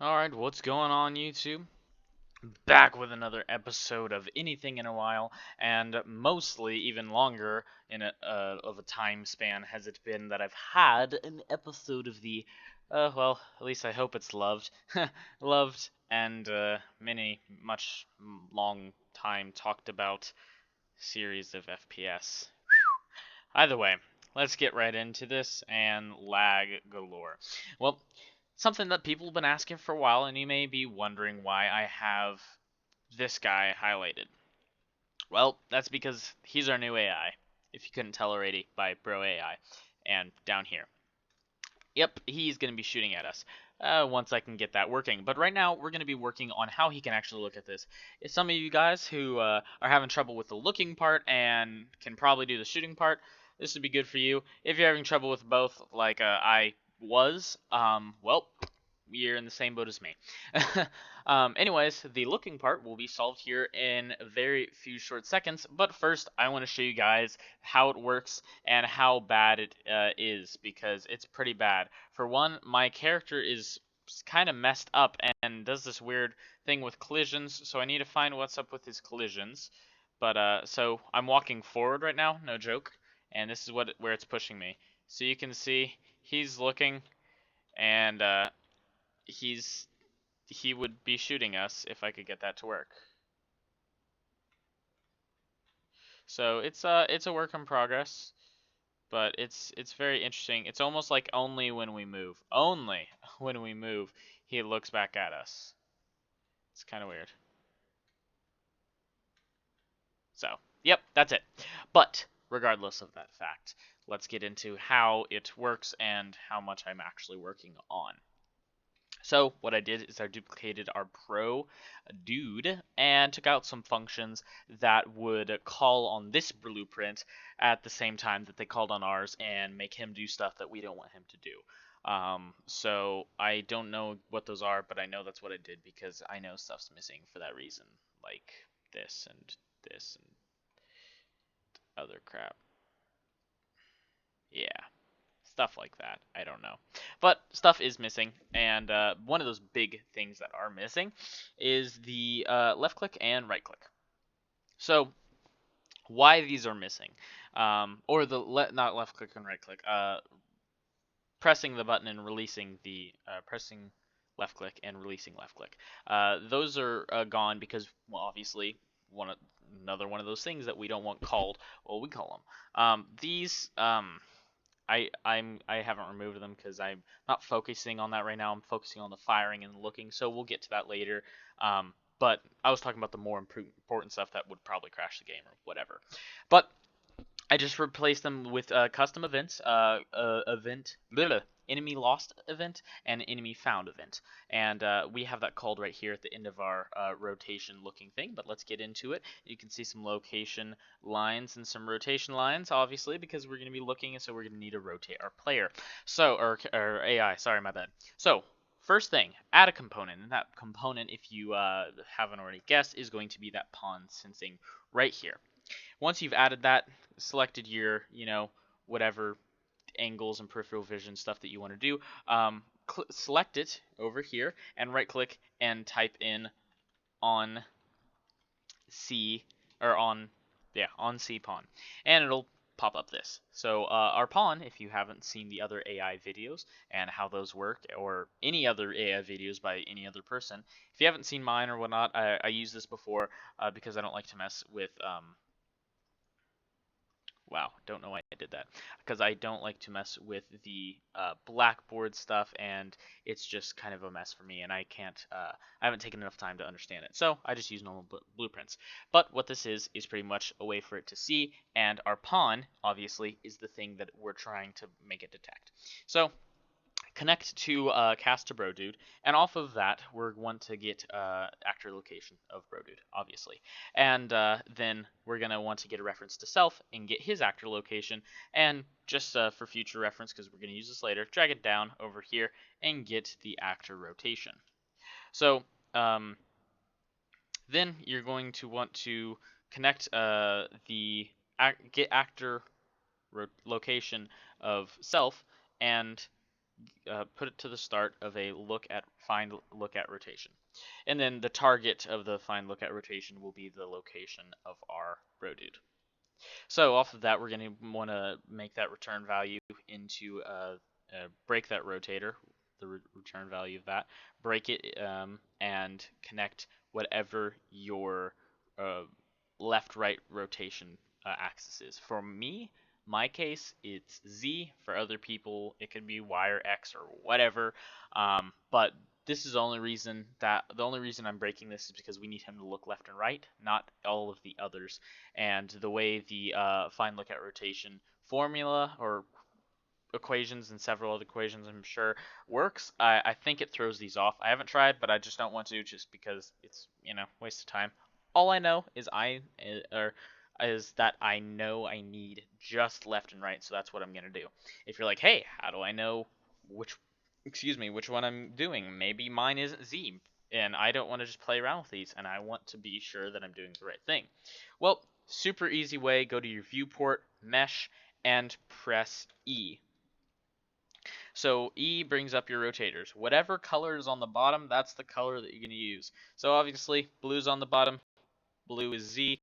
Alright, what's going on YouTube? Back with another episode of Anything in a While, and mostly even longer of a time span has it been that I've had an episode of the, well, at least I hope it's loved, loved, and many, much long time talked about series of FPS. Either way, let's get right into this and lag galore. Well, something that people have been asking for a while, and you may be wondering why I have this guy highlighted. Well, that's because he's our new AI, if you couldn't tell already by Bro AI. And down here. Yep, he's going to be shooting at us once I can get that working. But right now, we're going to be working on how he can actually look at this. If some of you guys who are having trouble with the looking part and can probably do the shooting part, this would be good for you. If you're having trouble with both, like I was, well, you're in the same boat as me. Anyways, the looking part will be solved here in a very few short seconds. But first, I want to show you guys how it works and how bad it is, because it's pretty bad. For one, my character is kind of messed up and does this weird thing with collisions, so I need to find what's up with his collisions. But so I'm walking forward right now, no joke, and this is where it's pushing me. So you can see he's looking, and he would be shooting us if I could get that to work. So it's a work in progress, but it's very interesting. It's almost like only when we move, he looks back at us. It's kind of weird. So, yep, that's it. But regardless of that fact, let's get into how it works and how much I'm actually working on. So what I did is I duplicated our pro dude and took out some functions that would call on this blueprint at the same time that they called on ours and make him do stuff that we don't want him to do. So I don't know what those are, but I know that's what I did because I know stuff's missing for that reason, like this and other crap. Yeah, stuff like that. I don't know. But stuff is missing, and one of those big things that are missing is the left click and right click. So why these are missing, or the not left click and right click, pressing the button and releasing the pressing left click and releasing left click. Those are gone because, well, obviously another one of those things that we don't want called. Well, we call them. These I haven't removed them because I'm not focusing on that right now. I'm focusing on the firing and the looking, so we'll get to that later. But I was talking about the more important stuff that would probably crash the game or whatever. But I just replaced them with custom events, enemy lost event, and enemy found event. And we have that called right here at the end of our rotation looking thing, but let's get into it. You can see some location lines and some rotation lines, obviously, because we're going to be looking, and so we're going to need to rotate our player. So, or AI, sorry, my bad. So, first thing, add a component, and that component, if you haven't already guessed, is going to be that pawn sensing right here. Once you've added that, selected your, whatever angles and peripheral vision stuff that you want to do, select it over here and right click and type in on C, or on C pawn, and it'll pop up this. So our pawn, if you haven't seen the other AI videos and how those work, or any other AI videos by any other person, if you haven't seen mine or whatnot, I used this before because I don't like to mess with wow, don't know why I did that. Because I don't like to mess with the blackboard stuff, and it's just kind of a mess for me, and I can't, I haven't taken enough time to understand it. So I just use normal blueprints. But what this is pretty much a way for it to see, and our pawn, obviously, is the thing that we're trying to make it detect. So connect to cast to Brodude, and off of that, we're going to get actor location of Brodude, obviously. And then we're going to want to get a reference to self and get his actor location, and just for future reference, because we're going to use this later, drag it down over here and get the actor rotation. So then you're going to want to connect the get actor location of self, and put it to the start of a find look at rotation, and then the target of the find look at rotation will be the location of our road. So off of that, we're going to want to make that return value into break that rotator, the return value of that, break it, and connect whatever your uh, left-right rotation axis is. For me, my case, it's Z. For other people, it could Y or X or whatever. But this is the only reason I'm breaking this is because we need him to look left and right, not all of the others. And the way the find look at rotation formula or equations and several other equations I'm sure works, I think it throws these off. I haven't tried, but I just don't want to just because it's waste of time. All I know is that I know I need just left and right, so that's what I'm gonna do. If you're like, hey, how do I know which which one I'm doing? Maybe mine isn't Z, and I don't want to just play around with these, and I want to be sure that I'm doing the right thing. Well, super easy way, go to your viewport, mesh, and press E. So E brings up your rotators. Whatever color is on the bottom, that's the color that you're going to use. So obviously, blue's on the bottom, blue is Z,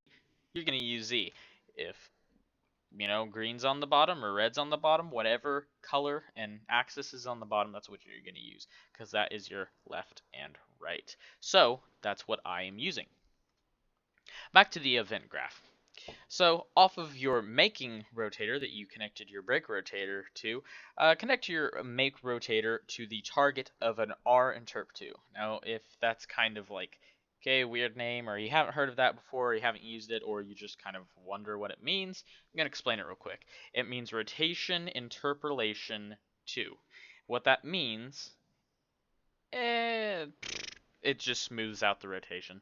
you're going to use Z. If, green's on the bottom or red's on the bottom, whatever color and axis is on the bottom, that's what you're going to use, because that is your left and right. So that's what I am using. Back to the event graph. So off of your making rotator that you connected your break rotator to, connect your make rotator to the target of an R interp2. Now, if that's kind of like, okay, weird name, or you haven't heard of that before, or you haven't used it, or you just kind of wonder what it means, I'm going to explain it real quick. It means rotation interpolation 2. What that means, it just smooths out the rotation.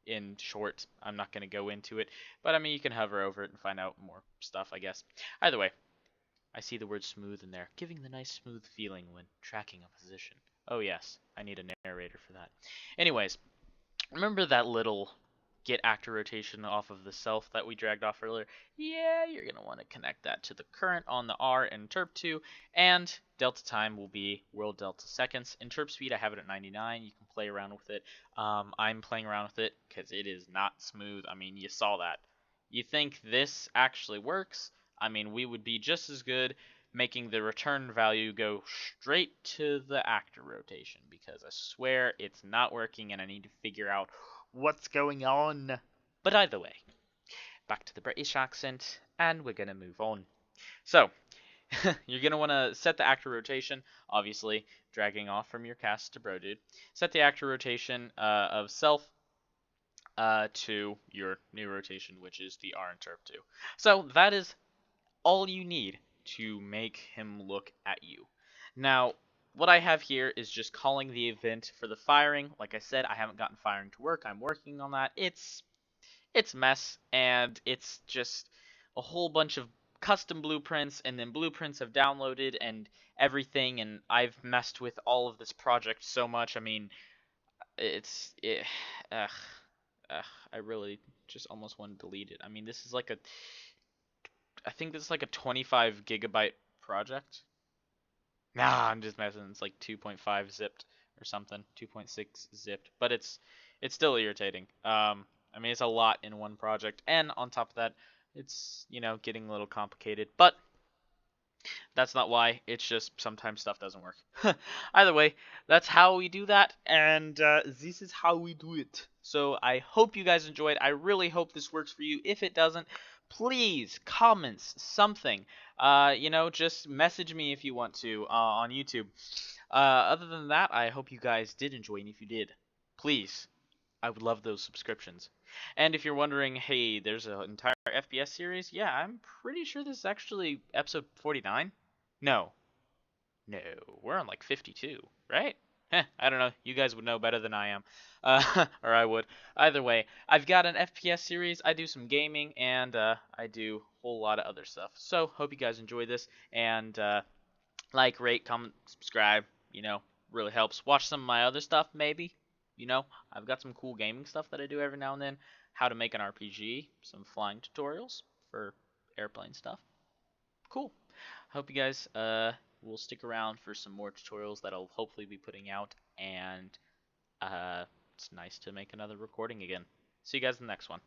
In short, I'm not going to go into it, but I mean, you can hover over it and find out more stuff, I guess. Either way, I see the word smooth in there, giving the nice smooth feeling when tracking a position. Oh yes, I need a narrator for that. Anyways, remember that little get actor rotation off of the self that we dragged off earlier? Yeah, you're going to want to connect that to the current on the R and interp2, and delta time will be world delta seconds. Interp speed, I have it at 99. You can play around with it. I'm playing around with it because it is not smooth. I mean, you saw that. You think this actually works? I mean, we would be just as good making the return value go straight to the actor rotation, because I swear it's not working and I need to figure out what's going on. But either way, back to the British accent, and we're going to move on. So, you're going to want to set the actor rotation, obviously, dragging off from your cast to bro dude. Set the actor rotation of self to your new rotation, which is the R interp 2. So, that is all you need to make him look at you. Now, what I have here is just calling the event for the firing. Like I said, I haven't gotten firing to work. I'm working on that. It's a mess, and it's just a whole bunch of custom blueprints, and then blueprints have downloaded and everything, and I've messed with all of this project so much. I mean, ugh, I really just almost want to delete it. I mean, I think this is like a 25 gigabyte project. Nah, I'm just messing. It's like 2.5 zipped or something, 2.6 zipped, but it's still irritating. I mean, it's a lot in one project, and on top of that, it's getting a little complicated. But that's not why. It's just sometimes stuff doesn't work. Either way, that's how we do that, and this is how we do it. So I hope you guys enjoyed. I really hope this works for you. If it doesn't, please comments something. Just message me if you want to on YouTube. Other than that, I hope you guys did enjoy, and if you did, please, I would love those subscriptions. And if you're wondering, hey, there's an entire FPS series, yeah, I'm pretty sure this is actually episode 49. No, no, we're on like 52, right? I don't know. You guys would know better than I am. Or I would. Either way, I've got an FPS series, I do some gaming, and I do a whole lot of other stuff. So, hope you guys enjoy this, and like, rate, comment, subscribe, really helps. Watch some of my other stuff, maybe. I've got some cool gaming stuff that I do every now and then. How to make an RPG, some flying tutorials for airplane stuff. Cool. Hope you guys we'll stick around for some more tutorials that I'll hopefully be putting out, and it's nice to make another recording again. See you guys in the next one.